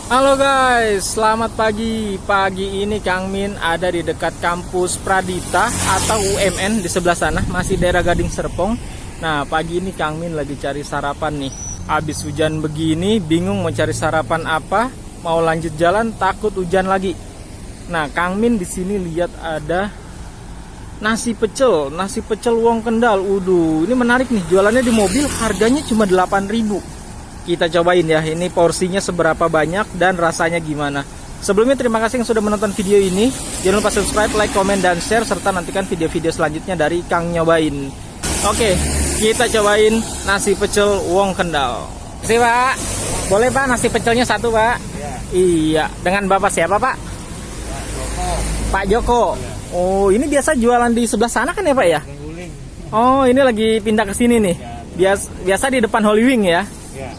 Halo guys, selamat pagi. Pagi ini Kang Min ada di dekat kampus Pradita atau UMN di sebelah sana, masih daerah Gading Serpong. Nah, pagi ini Kang Min lagi cari sarapan nih. Habis hujan begini, bingung mau cari sarapan apa, mau lanjut jalan takut hujan lagi. Nah, Kang Min di sini lihat ada nasi pecel Wong Kendal. Ini menarik nih, jualannya di mobil, harganya cuma 8.000. Kita cobain ya, ini porsinya seberapa banyak dan rasanya gimana. Sebelumnya terima kasih yang sudah menonton video ini. Jangan lupa subscribe, like, komen, dan share, serta nantikan video-video selanjutnya dari Kang Nyobain. Oke, kita cobain nasi pecel Wong Kendal. Sih Pak, boleh Pak nasi pecelnya satu Pak? Iya, dengan Bapak siapa Pak? Pak Joko. Oh, ini biasa jualan di sebelah sana kan ya Pak ya? Oh, ini lagi pindah ke sini nih. Biasa di depan Holy Wing ya?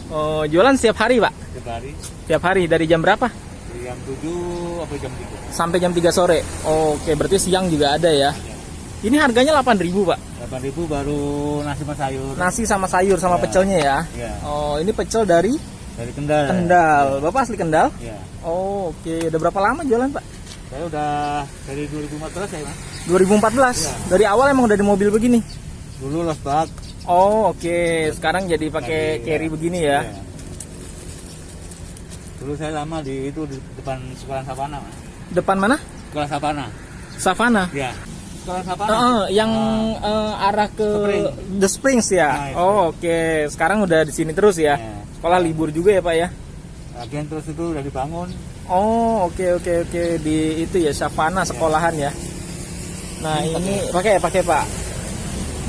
Oh, jualan setiap hari Pak? Setiap hari. Setiap hari, dari jam berapa? Dari jam 7 sampai jam 3. Sampai jam 3 sore. Oke, berarti siang juga ada ya. Ini harganya 8.000 Pak? 8.000 baru nasi sama sayur. Nasi sama sayur sama pecelnya ya? Ya. Oh, ini pecel dari Kendal. Kendal. Bapak asli Kendal? Ya. Oh, oke. Udah berapa lama jualan Pak? Saya udah dari 2014 ya Mas. 2014? Ya. Dari awal emang udah di mobil begini? Dulu los bak. Oh, oke. Sekarang jadi pakai carry begini ya? Ya. Dulu saya lama di depan sekolah Savana Mas. Depan mana? Sekolah Savana. Savana? Ya. Sekolah Savana. Yang arah ke The Springs ya? Nah, itu. Oh, oke. Sekarang udah di sini terus ya? Ya. Sekolah libur juga ya Pak ya? Lagian terus itu udah dibangun. Oh, oke. Di itu ya, Savana sekolahan ya. Nah, ini pakai Pak.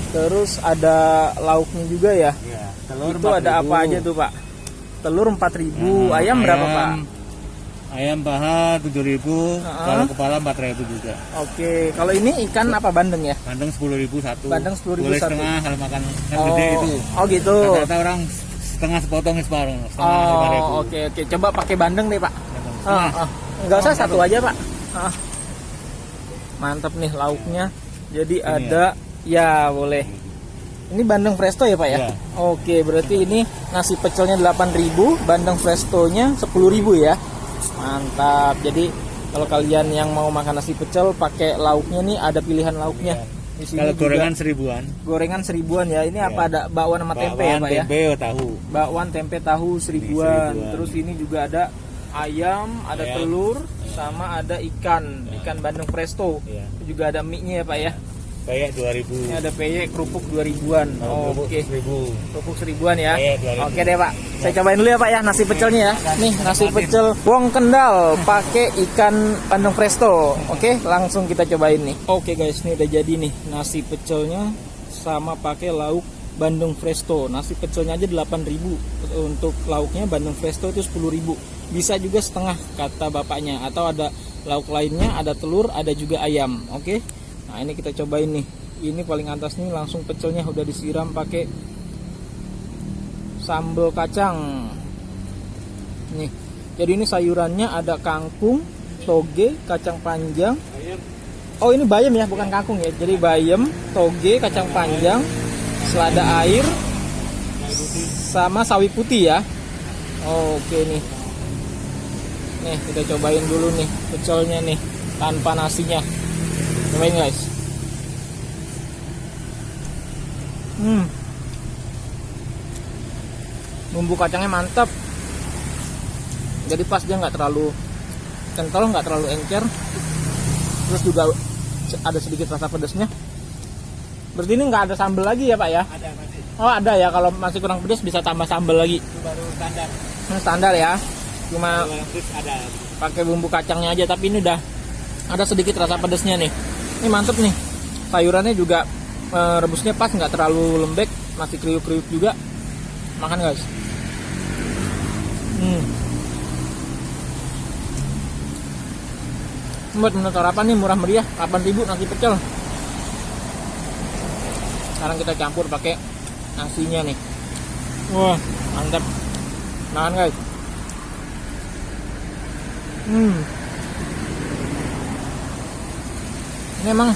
Terus ada lauknya juga ya? Ya. Telur Itu ada 4.000. apa aja tuh Pak? Telur 4.000. Ayam berapa Pak? Ayam paha 7.000. Kalau kepala 4.000 juga. Oke, kalau ini ikan apa bandeng ya? Bandeng 10.000 satu. Bandeng 10.000 boleh satu. setengah kalau makan yang gede itu. Oh gitu. Kata orang setengah sepotong separuh. Oh, oke. Coba pakai bandeng deh Pak. Enggak usah satu aja Pak. Mantap nih lauknya. Jadi ini ada ya boleh. Ini bandeng presto ya Pak ya? Ya. Oke, berarti ini nasi pecelnya 8.000, bandeng prestonya 10.000 ya. Mantap. Jadi kalau kalian yang mau makan nasi pecel pakai lauknya nih, ada pilihan lauknya. Ya. Di sini Kalau gorengan juga 1.000-an. gorengan 1.000-an ya. Ini apa, ada bakwan sama tempe ya Pak ya? Tempe tahu. Bakwan tempe tahu 1.000-an. Terus ini juga ada ayam, ada telur, sama ada ikan bandeng presto. Ya. Juga ada mie-nya ya Pak ya? Peyek 2.000. Ini ada peyek kerupuk 2.000-an. Oke. 1.000. Kerupuk 1.000-an ya. Peyek 2.000. Oke deh Pak. Saya cobain dulu ya Pak ya nasi pecelnya ya. Nih nasi pecel Wong Kendal pakai ikan bandeng presto. Oke, langsung kita cobain nih. Oke guys, ini udah jadi nih nasi pecelnya sama pakai lauk bandeng presto. Nasi pecelnya aja 8.000. Untuk lauknya bandeng presto itu 10.000. Bisa juga setengah kata bapaknya, atau ada lauk lainnya, ada telur, ada juga ayam. Oke. Nah, ini kita cobain nih. Ini paling atas nih langsung pecelnya udah disiram pakai sambal kacang. Nih. Jadi ini sayurannya ada kangkung, toge, kacang panjang. Oh, ini bayam ya, bukan kangkung ya. Jadi bayam, toge, kacang panjang, selada air, sama sawi putih ya. Oke nih. Nih, kita cobain dulu nih pecelnya nih tanpa nasinya. Cobain guys. Bumbu kacangnya mantap. Jadi pas, dia nggak terlalu kental, nggak terlalu encer. Terus juga ada sedikit rasa pedasnya. Berarti ini nggak ada sambal lagi ya Pak ya? Ada masih. Oh ada ya, kalau masih kurang pedas bisa tambah sambal lagi. Itu baru standar. Standar ya. Cuma Kalau yang pedas ada. pakai bumbu kacangnya aja, tapi ini udah ada sedikit rasa pedasnya nih. Ini mantep nih. Sayurannya juga rebusnya pas, nggak terlalu lembek, masih kriuk-kriuk juga. Makan guys. Buat menu sarapan nih murah meriah, 8.000 nasi pecel. Sekarang kita campur pakai nasinya nih. Wah, mantap. Makan guys. Ini emang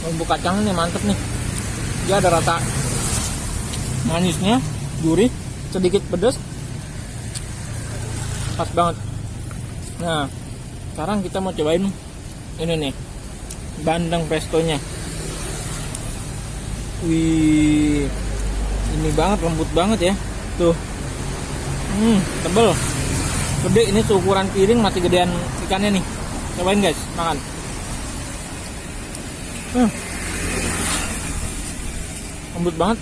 bumbu kacang ini mantep nih. Dia ada rasa manisnya, gurih, sedikit pedas. Pas banget. Nah, sekarang kita mau cobain ini nih, bandeng prestonya. Wih, ini banget, lembut banget ya. Tuh, tebel, gede. Ini seukuran piring, masih gedean ikannya nih. Cobain guys, makan. Lembut banget.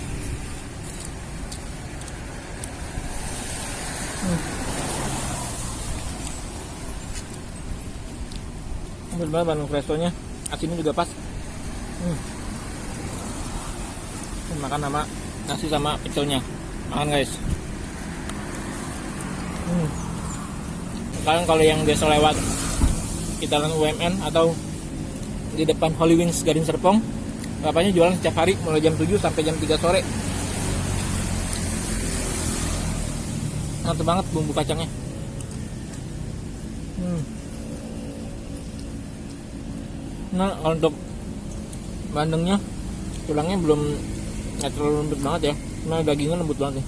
Lembut banget bandeng prestonya. Asinnya juga pas. Makan sama nasi sama pecelnya. Makan guys. Kalian kalau yang biasa lewat sekitaran UMN atau di depan Holy Wings Gading Serpong, bapaknya jualan setiap hari mulai jam 7 sampai jam 3 sore. Mantap banget bumbu kacangnya. Nah, kalau untuk bandengnya, tulangnya belum nggak terlalu lembut banget ya, cuma dagingnya lembut banget nih.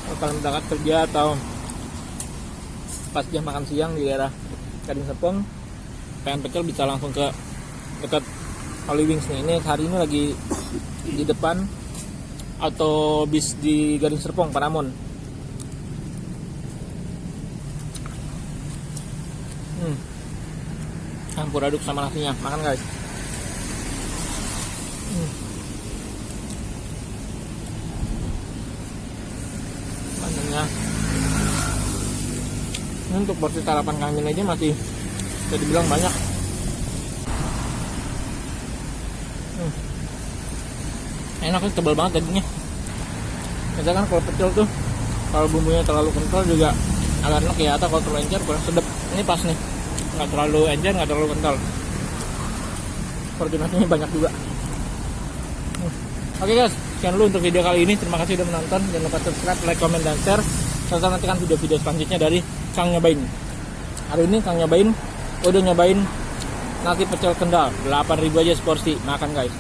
Kalau kalian berangkat kerja atau pas jam makan siang di daerah Gading Serpong, pengen pecel bisa langsung ke dekat Holy Wings nih. Ini hari ini lagi di depan atau bis di Gading Serpong, Paramon. Campur aduk sama nasinya, makan guys. Bandengnya. Ini untuk porsi sarapan kami aja masih bisa dibilang banyak. Enaknya, tebal banget dagingnya. Biasanya kan kalau pecel tuh, kalau bumbunya terlalu kental juga agak enak ya, atau kalau terlalu encer kurang sedap. Ini pas nih, nggak terlalu encer, nggak terlalu kental. Porsi banyak juga. Oke guys, sekian dulu untuk video kali ini. Terima kasih sudah menonton. Jangan lupa subscribe, like, comment, dan share. Serta nantikan video-video selanjutnya dari Kang Nyobain. Hari ini Kang Nyobain udah nyobain nasi pecel Kendal 8.000 aja seporsi. Makan guys.